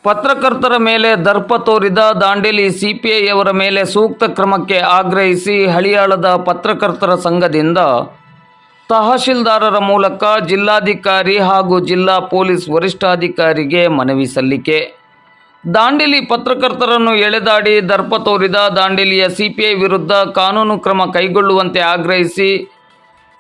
ಪತ್ರಕರ್ತರ ಮೇಲೆ ದರ್ಪ ತೋರಿದ ದಾಂಡೇಲಿ ಸಿಪಿಐಯವರ ಮೇಲೆ ಸೂಕ್ತ ಕ್ರಮಕ್ಕೆ ಆಗ್ರಹಿಸಿ ಹಳಿಯಾಳದ ಪತ್ರಕರ್ತರ ಸಂಘದಿಂದ ತಹಶೀಲ್ದಾರರ ಮೂಲಕ ಜಿಲ್ಲಾಧಿಕಾರಿ ಹಾಗೂ ಜಿಲ್ಲಾ ಪೊಲೀಸ್ ವರಿಷ್ಠಾಧಿಕಾರಿಗೆ ಮನವಿ ಸಲ್ಲಿಕೆ. ದಾಂಡೇಲಿ ಪತ್ರಕರ್ತರನ್ನು ಎಳೆದಾಡಿ ದರ್ಪ ತೋರಿದ ದಾಂಡೇಲಿಯ ಸಿಪಿಐ ವಿರುದ್ಧ ಕಾನೂನು ಕ್ರಮ ಕೈಗೊಳ್ಳುವಂತೆ ಆಗ್ರಹಿಸಿ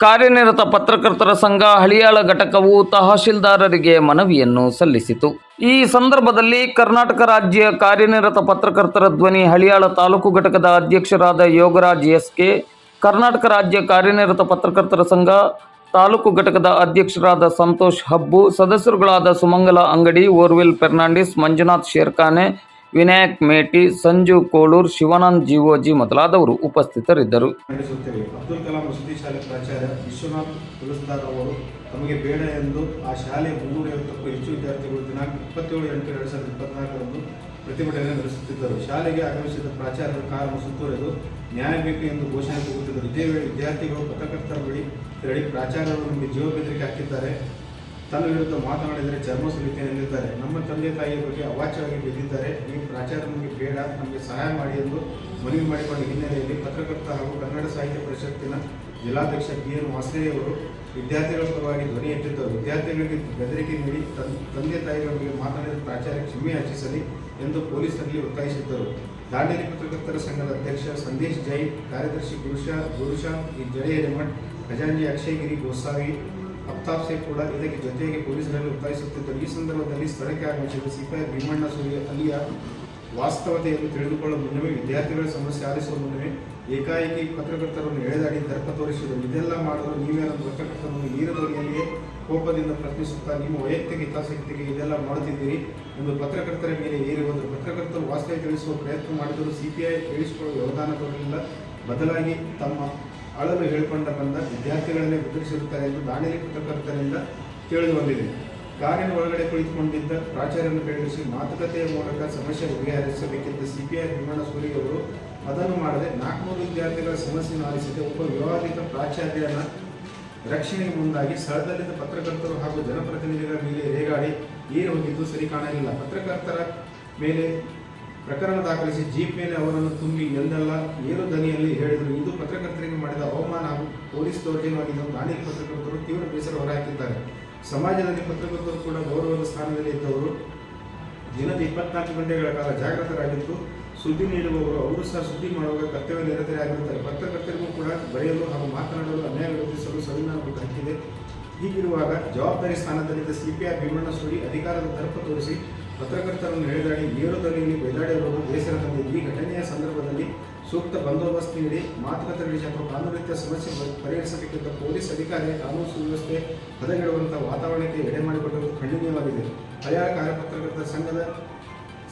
ಕಾರ್ಯನಿರತ ಪತ್ರಕರ್ತರ ಸಂಘ ಹಳಿಯಾಳ ಘಟಕವು ತಹಶೀಲ್ದಾರರಿಗೆ ಮನವಿಯನ್ನು ಸಲ್ಲಿಸಿತು. ಈ ಸಂದರ್ಭದಲ್ಲಿ ಕರ್ನಾಟಕ ರಾಜ್ಯ ಕಾರ್ಯನಿರತ ಪತ್ರಕರ್ತರ ಧ್ವನಿ ಹಳಿಯಾಳ ತಾಲೂಕು ಘಟಕದ ಅಧ್ಯಕ್ಷರಾದ ಯೋಗರಾಜ್ ಎಸ್ಕೆ, ಕರ್ನಾಟಕ ರಾಜ್ಯ ಕಾರ್ಯನಿರತ ಪತ್ರಕರ್ತರ ಸಂಘ ತಾಲೂಕು ಘಟಕದ ಅಧ್ಯಕ್ಷರಾದ ಸಂತೋಷ್ ಹಬ್ಬು, ಸದಸ್ಯರುಗಳಾದ ಸುಮಂಗಲ ಅಂಗಡಿ, ಓರ್ವೆಲ್ ಫೆರ್ನಾಂಡಿಸ್, ಮಂಜುನಾಥ್ ಶೇರ್ಖಾನೆ, ವಿನಾಯಕ್ ಮೇಟಿ, ಸಂಜು ಕೋಳೂರ್, ಶಿವಾನಂದ್ ಜಿಒಜಿ ಮೊದಲಾದವರು ಉಪಸ್ಥಿತರಿದ್ದರು. ಅಬ್ದುಲ್ ಕಲಾಂ ವಸತಿ ಶಾಲೆ ಪ್ರಾಚಾರ್ಯ ವಿಶ್ವನಾಥ್ ತುಳಸ್ದಾರ್ ಅವರು ತಮಗೆ ಬೇಡ ಎಂದು ಆ ಶಾಲೆಯ 350ಕ್ಕೂ ಹೆಚ್ಚು ವಿದ್ಯಾರ್ಥಿಗಳು ದಿನಾಂಕ 27/8/2024 ಪ್ರತಿಭಟನೆ ನಡೆಸುತ್ತಿದ್ದರು. ಶಾಲೆಗೆ ಆಗಮಿಸಿದ ಪ್ರಾಚಾರ್ಯರು ಕಾರನ್ನು ಸುತ್ತುವರೆದು ನ್ಯಾಯ ಬೇಕು ಎಂದು ಘೋಷಣೆ ಕೂಗುತ್ತಿದ್ದರು. ಇದೇ ವೇಳೆ ವಿದ್ಯಾರ್ಥಿಗಳು ಪತ್ರಕರ್ತರ ಬಳಿ ತೆರಳಿ ಪ್ರಾಚಾರ್ಯರು ನಮಗೆ ಜೀವ ಬೆದರಿಕೆ ಹಾಕಿದ್ದಾರೆ, ತನ್ನ ವಿರುದ್ಧ ಮಾತನಾಡಿದರೆ ಚರ್ಮ ಸುಲಿತೇನೆ ಎಂದಿದ್ದಾರೆ. ನಮ್ಮ ತಂದೆ ತಾಯಿಯ ಬಗ್ಗೆ ಅವಾಚ್ಯವಾಗಿ ಬೆಳೆದಿದ್ದಾರೆ. ನೀವು ಪ್ರಾಚಾರ್ಯ ನಮಗೆ ಬೇಡ, ನಮಗೆ ಸಹಾಯ ಮಾಡಿ ಎಂದು ಮನವಿ ಮಾಡಿಕೊಂಡ ಹಿನ್ನೆಲೆಯಲ್ಲಿ ಪತ್ರಕರ್ತ ಹಾಗೂ ಕನ್ನಡ ಸಾಹಿತ್ಯ ಪರಿಷತ್ತಿನ ಜಿಲ್ಲಾಧ್ಯಕ್ಷ PN ವಾಸಯ್ಯ ಅವರು ವಿದ್ಯಾರ್ಥಿಗಳ ಪರವಾಗಿ ಧ್ವನಿ ಎತ್ತಿದ್ದರು. ವಿದ್ಯಾರ್ಥಿಗಳಿಗೆ ಬೆದರಿಕೆ ನೀಡಿ ತಂದೆ ತಾಯಿಗಳ ಬಗ್ಗೆ ಮಾತನಾಡಿದ ಪ್ರಾಚಾರ್ಯ ಕ್ಷಮೆ ಯಾಚಿಸಲಿ ಎಂದು ಪೊಲೀಸರಲ್ಲಿ ಒತ್ತಾಯಿಸಿದ್ದರು. ದಾಂಡೇಲಿ ಪತ್ರಕರ್ತರ ಸಂಘದ ಅಧ್ಯಕ್ಷ ಸಂದೇಶ್ ಜೈನ್, ಕಾರ್ಯದರ್ಶಿ ಗುರುಶಾಂತ್ ಜಡೆ ಹಿರೇಮಠ್, ಖಜಾಂಚಿ ಅಕ್ಷಯಗಿರಿ ಗೋಸಾವಿ, ಅಫ್ತಾಬ್ ಸೇಖ್ ಕೂಡ ಇದಕ್ಕೆ ಜೊತೆಗೆ ಪೊಲೀಸರಲ್ಲಿ ಒತ್ತಾಯಿಸುತ್ತಿದ್ದರು. ಈ ಸಂದರ್ಭದಲ್ಲಿ ಸ್ಥಳಕ್ಕೆ ಆಗಮಿಸಿದ ಸಿಪಾಯಿ ಭೀಮಣ್ಣ ಸೂರ್ಯ ಅಲ್ಲಿಯ ವಾಸ್ತವತೆಯನ್ನು ತಿಳಿದುಕೊಳ್ಳುವ ಮುನ್ನವೇ ವಿದ್ಯಾರ್ಥಿಗಳ ಸಮಸ್ಯೆ ಆಲಿಸುವ ಮುನ್ನವೇ ಏಕಾಏಕಿ ಪತ್ರಕರ್ತರನ್ನು ಎಳೆದಾಡಿ ದರ್ಪ ತೋರಿಸಿದರು. ಇದೆಲ್ಲ ಮಾಡಲು ನೀವೇನು ಪತ್ರಕರ್ತರನ್ನು ನೀರದೊಳಗೆಯೇ ಕೋಪದಿಂದ ಪ್ರಶ್ನಿಸುತ್ತಾ ನಿಮ್ಮ ವೈಯಕ್ತಿಕ ಹಿತಾಸಕ್ತಿಗೆ ಇದೆಲ್ಲ ಮಾಡುತ್ತಿದ್ದೀರಿ ಎಂದು ಪತ್ರಕರ್ತರ ಮೇಲೆ ಏರಿ ಹೋದರು. ಪತ್ರಕರ್ತರು ವಾಸ್ತವ ತಿಳಿಸುವ ಪ್ರಯತ್ನ ಮಾಡಿದರೂ ಸಿಪಿಐ ಹೇಳಿಸಿಕೊಳ್ಳುವ ವ್ಯವಧಾನ ಕೊಡಲಿಲ್ಲ. ಬದಲಾಗಿ ತಮ್ಮ ಅಳಲು ಹೇಳಿಕೊಂಡ ಬಂದ ವಿದ್ಯಾರ್ಥಿಗಳನ್ನೇ ಬೆದರಿಸಿರುತ್ತಾರೆ ಎಂದು ದಾಂಡೇಲಿ ಪತ್ರಕರ್ತರಿಂದ ತಿಳಿದು ಬಂದಿದೆ. ಕಾರಿನ ಒಳಗಡೆ ಕುಳಿತುಕೊಂಡಿದ್ದ ಪ್ರಾಚಾರ್ಯರನ್ನು ಬೆಳೆಸಿ ಮಾತುಕತೆಯ ಮೂಲಕ ಸಮಸ್ಯೆ ಬಗೆಹರಿಸಬೇಕಿದ್ದ ಸಿಪಿಐ ಭೀಮಣ್ಣ ಸೂರಿ ಅವರು ಅದನ್ನು ಮಾಡದೆ 400 ವಿದ್ಯಾರ್ಥಿಗಳ ಸಮಸ್ಯೆಯನ್ನು ಆಲಿಸಿದೆ. ಒಬ್ಬ ವಿವಾದಿತ ಪ್ರಾಚಾರ್ಯನ ರಕ್ಷಣೆಗೆ ಮುಂದಾಗಿ ಸ್ಥಳದಲ್ಲಿದ್ದ ಪತ್ರಕರ್ತರು ಹಾಗೂ ಜನಪ್ರತಿನಿಧಿಗಳ ಮೇಲೆ ರೇಗಾಡಿ ಏರಿ ಹೋಗಿದ್ದು ಸರಿ ಕಾಣಲಿಲ್ಲ. ಪತ್ರಕರ್ತರ ಮೇಲೆ ಪ್ರಕರಣ ದಾಖಲಿಸಿ ಜೀಪ್ ಮೇಲೆ ಅವರನ್ನು ತುಂಬಿ ಎಂದೆಲ್ಲ ಏರು ಧ್ವನಿಯಲ್ಲಿ ಹೇಳಿದರು. ಇದು ಪತ್ರಕರ್ತರಿಗೆ ಮಾಡಿದ ಅವಮಾನ ಹಾಗೂ ಪೊಲೀಸ್ ದೌರ್ಜನ್ಯವಾಗಿದ್ದು ದಾಂಡೇಲಿ ಪತ್ರಕರ್ತರು ತೀವ್ರ ಬೇಸರ ಹೊರಹಾಕಿದ್ದಾರೆ. ಸಮಾಜದಲ್ಲಿ ಪತ್ರಕರ್ತರು ಕೂಡ ಗೌರವದ ಸ್ಥಾನದಲ್ಲಿ ಇದ್ದವರು. ದಿನದ 24 ಗಂಟೆಗಳ ಕಾಲ ಜಾಗೃತರಾಗಿದ್ದು ಸುದ್ದಿ ನೀಡುವವರು ಅವರು ಸಹ ಸುದ್ದಿ ಮಾಡುವಾಗ ಕರ್ತವ್ಯ ನಿರತರಾಗಿರುತ್ತಾರೆ. ಪತ್ರಕರ್ತರಿಗೂ ಕೂಡ ಬರೆಯಲು ಹಾಗೂ ಮಾತನಾಡಲು ಅನ್ಯಾಯ ವಿರೋಧಿಸಲು ಸಂವಿಧಾನದ ಹಕ್ಕಿದೆ. ಹೀಗಿರುವಾಗ ಜವಾಬ್ದಾರಿ ಸ್ಥಾನದಲ್ಲಿದ್ದ ಸಿಪಿಐ ಭೀಮಣ್ಣ ಸೂರಿ ಅಧಿಕಾರದ ದರ್ಪ ತೋರಿಸಿ ಪತ್ರಕರ್ತರನ್ನು ಎಳೆದಾಡಿ ಏರು ಧ್ವನಿಯಲ್ಲಿ ಬೆದಾಡಿರುವುದು ಬೇಸರ ತಂದಿದೆ. ಈ ಘಟನೆಯ ಸಂದರ್ಭದಲ್ಲಿ ಸೂಕ್ತ ಬಂದೋಬಸ್ತ್ ನೀಡಿ ಮಾತುಕತೆ ನಡೆಸಿ ಅಥವಾ ಕಾನೂನಿತ ಸಮಸ್ಯೆ ಪರಿಹರಿಸಬೇಕಿದ್ದ ಪೊಲೀಸ್ ಅಧಿಕಾರಿ ಕಾನೂನು ಸುವ್ಯವಸ್ಥೆ ಹದಗೆಡುವಂತಹ ವಾತಾವರಣಕ್ಕೆ ಎಡೆ ಮಾಡಿಕೊಟ್ಟಿರುವುದು ಖಂಡನೀಯವಾಗಿದೆ. ಹಳಿಯಾಳ ಕಾರ್ಯಪತ್ರಕರ್ತರ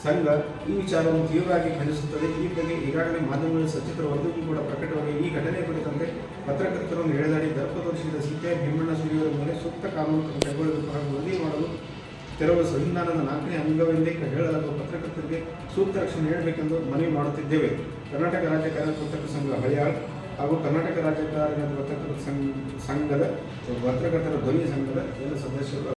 ಸಂಘ ಈ ವಿಚಾರವನ್ನು ತೀವ್ರವಾಗಿ ಖಂಡಿಸುತ್ತದೆ. ಈ ಬಗ್ಗೆ ಈಗಾಗಲೇ ಮಾಧ್ಯಮಗಳಲ್ಲಿ ಸಚಿತ್ರ ವರದಿಗೂ ಕೂಡ ಪ್ರಕಟವಾಗಿ ಈ ಘಟನೆ ಕುರಿತಂತೆ ಪತ್ರಕರ್ತರನ್ನು ಎಳೆದಾಡಿ ದರ್ಪ ತೋರಿಸಿದ ಸಿಪಿಐ ಭೀಮಣ್ಣ ಸೂರಿಯವರ ಮೇಲೆ ಸೂಕ್ತ ಕಾನೂನು ಕ್ರಮ ಕೈಗೊಳ್ಳಬೇಕು ಹಾಗೂ ವರದಿ ಮಾಡಲು ತೆರವು ಸಂವಿಧಾನದ 4ನೇ ಅಂಗವೆಂದೇ ಹೇಳಲಾಗುವ ಪತ್ರಕರ್ತರಿಗೆ ಸೂಕ್ತ ರಕ್ಷಣೆ ನೀಡಬೇಕೆಂದು ಮನವಿ ಮಾಡುತ್ತಿದ್ದೇವೆ. ಕರ್ನಾಟಕ ರಾಜ್ಯ ಕಾರ್ಯಕರ್ತರ ಸಂಘ ಹಳಿಯಾಳ್ ಹಾಗೂ ಕರ್ನಾಟಕ ರಾಜ್ಯ ಕಾರ್ಯಕರ್ತರ ಸಂಘದ ಪತ್ರಕರ್ತರ ಧ್ವನಿ ಸಂಘದ ಎಲ್ಲ ಸದಸ್ಯರು